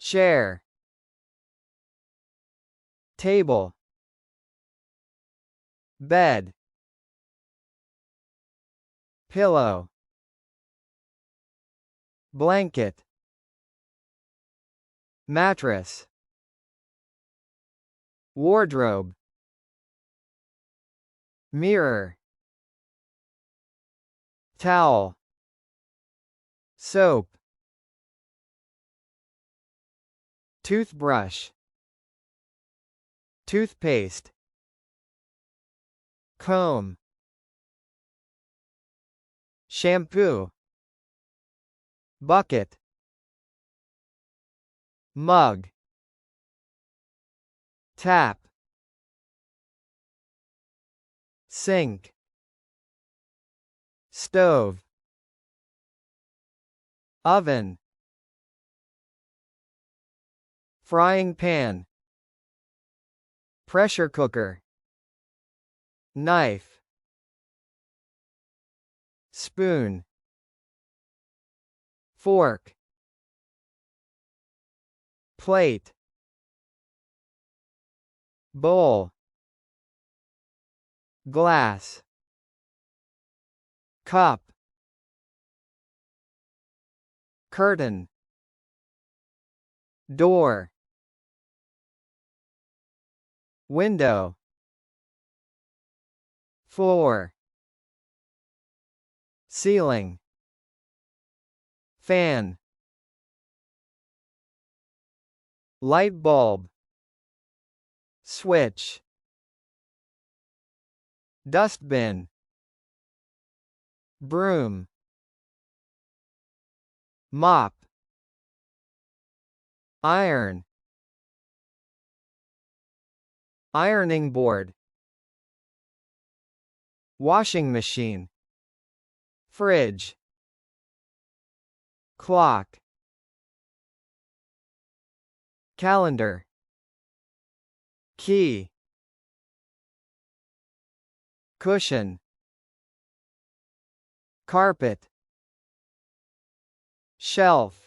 chair, table, bed, pillow, blanket, mattress, wardrobe, mirror, towel, soap, toothbrush, toothpaste, comb, shampoo, bucket, mug, tap, sink, stove, oven, frying pan, pressure cooker, knife, spoon, fork, plate, bowl, glass, cup, curtain, door, window, floor, ceiling, fan, light bulb, switch, dustbin, broom, mop, iron, ironing board, washing machine, fridge, clock, calendar, key, cushion, carpet, shelf,